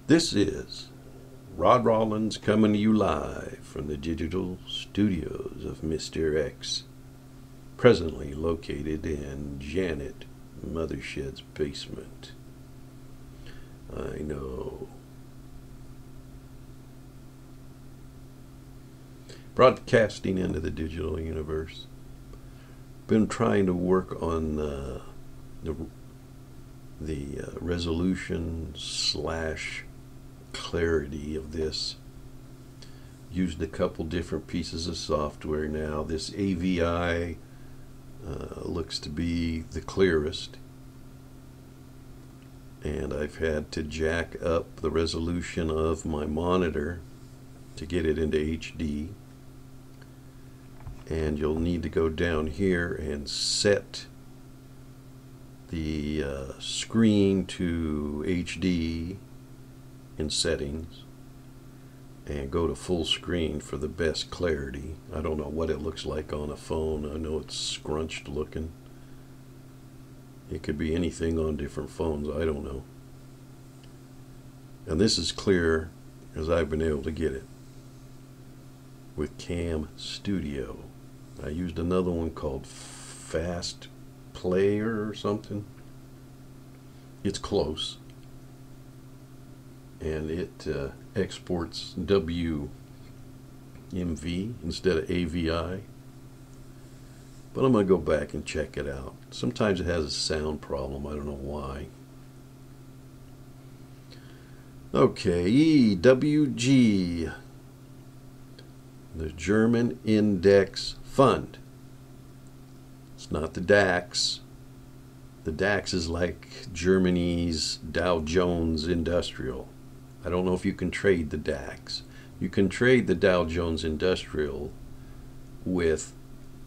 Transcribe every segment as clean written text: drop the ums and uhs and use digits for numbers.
This is Rod Rollins coming to you live from the digital studios of Mr. X, presently located in Janet Mothershed's basement. I know. Broadcasting into the digital universe. Been trying to work on the resolution / clarity of this. Used a couple different pieces of software now. This AVI looks to be the clearest, and I've had to jack up the resolution of my monitor to get it into HD. And you'll need to go down here and set the screen to HD in settings and go to full screen for the best clarity. I don't know what it looks like on a phone. I know it's scrunched looking. It could be anything on different phones. I don't know. And this is clear as I've been able to get it with Cam Studio. I used another one called Fast Player or something. It's close, and it exports WMV instead of AVI. But I'm going to go back and check it out. Sometimes it has a sound problem. I don't know why. Okay, EWG, the German Index Fund. It's not the DAX. The DAX is like Germany's Dow Jones Industrial. I don't know if you can trade the DAX. You can trade the Dow Jones Industrial with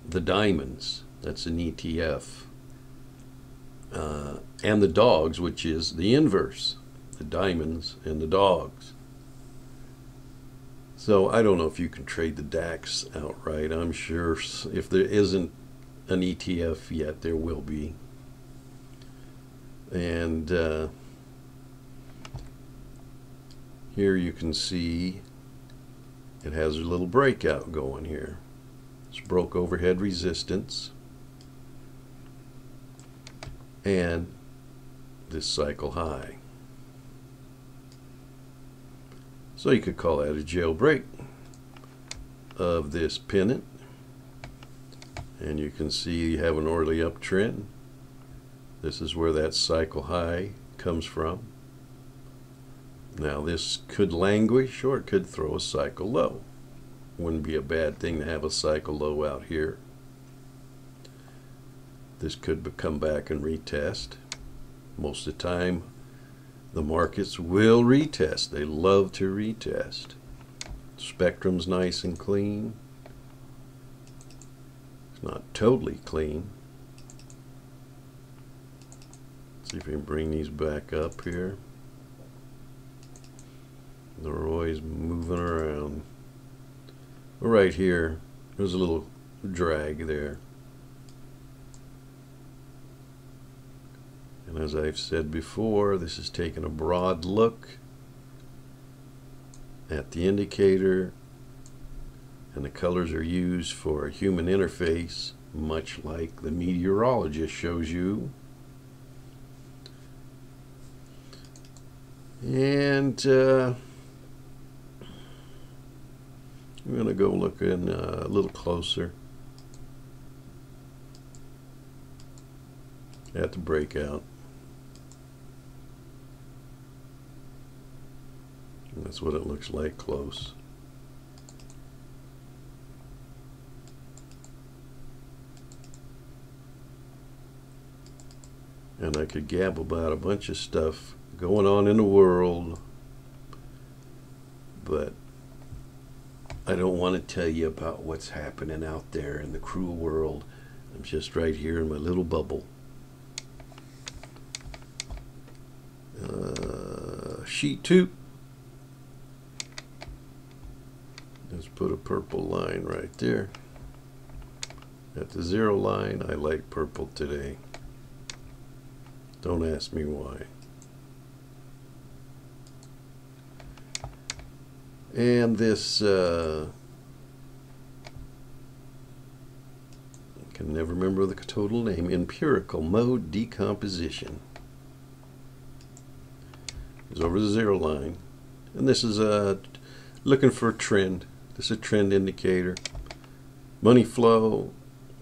the diamonds. That's an ETF. And the dogs, which is the inverse. The diamonds and the dogs. So I don't know if you can trade the DAX outright. I'm sure if there isn't an ETF yet, there will be. And here you can see it has a little breakout going here. It's broke overhead resistance and this cycle high. So you could call that a jailbreak of this pennant. And you can see you have an orderly uptrend. This is where that cycle high comes from. Now this could languish or it could throw a cycle low. Wouldn't be a bad thing to have a cycle low out here. This could come back and retest. Most of the time the markets will retest. They love to retest. Spectrum's nice and clean. It's not totally clean. See if we can bring these back up here. They're always moving around. Right here, there's a little drag there. And as I've said before, this is taking a broad look at the indicator, and the colors are used for a human interface, much like the meteorologist shows you. And I'm going to go look in a little closer at the breakout. And that's what it looks like close. And I could gab about a bunch of stuff going on in the world, but I don't want to tell you about what's happening out there in the cruel world. I'm just right here in my little bubble. Sheet 2. Let's put a purple line right there. At the 0 line, I like purple today. Don't ask me why. And this I can never remember the total name. Empirical mode decomposition is over the zero line, and this is looking for a trend. This is a trend indicator. Money flow.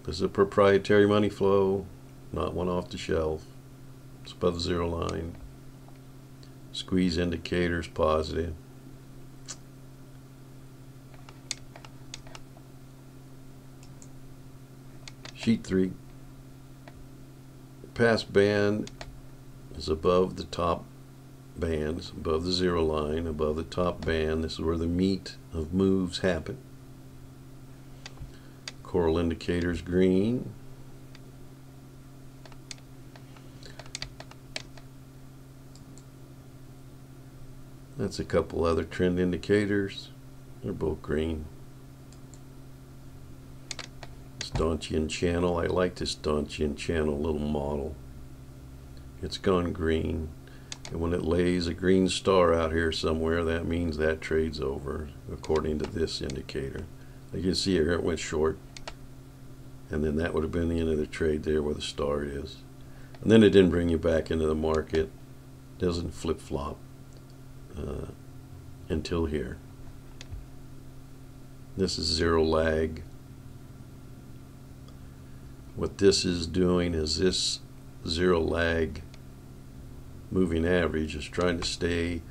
This is a proprietary money flow, not one off the shelf. It's above the zero line. Squeeze indicators positive. Sheet 3. Pass band is above the top band, above the zero line, above the top band. This is where the meat of moves happen. Coral indicators green. That's a couple other trend indicators. They're both green. Donchian channel. I like this Donchian channel little model. It's gone green, and when it lays a green star out here somewhere, that means that trade's over according to this indicator. You can see here it went short, and then that would have been the end of the trade there where the star is, and then it didn't bring you back into the market. Doesn't flip-flop until here. This is zero lag. What this is doing is this zero lag moving average is trying to stay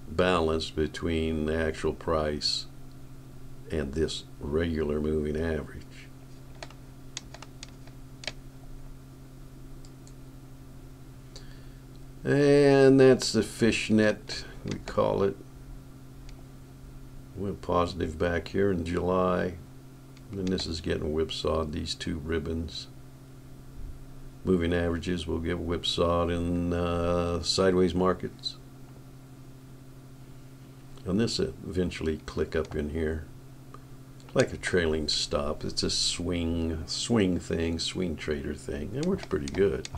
balanced between the actual price and this regular moving average. And that's the fishnet, we call it. Went positive back here in July. And this is getting whipsawed, these two ribbons. Moving averages will get whipsawed in sideways markets. And this eventually click up in here. Like a trailing stop. It's a swing thing, swing trader thing. It works pretty good.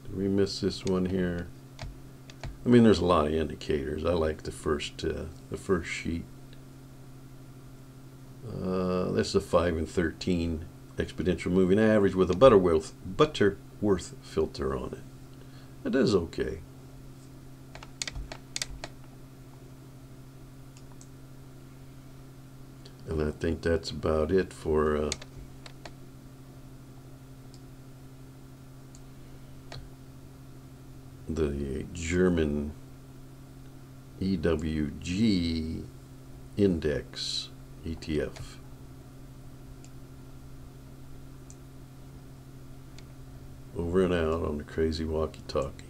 Did we miss this one here? I mean, there's a lot of indicators. I like the first sheet. This is a 5 and 13 exponential moving average with a Butterworth filter on it. It is okay. And I think that's about it for the German EWG index ETF. Over and out on the crazy walkie-talkie.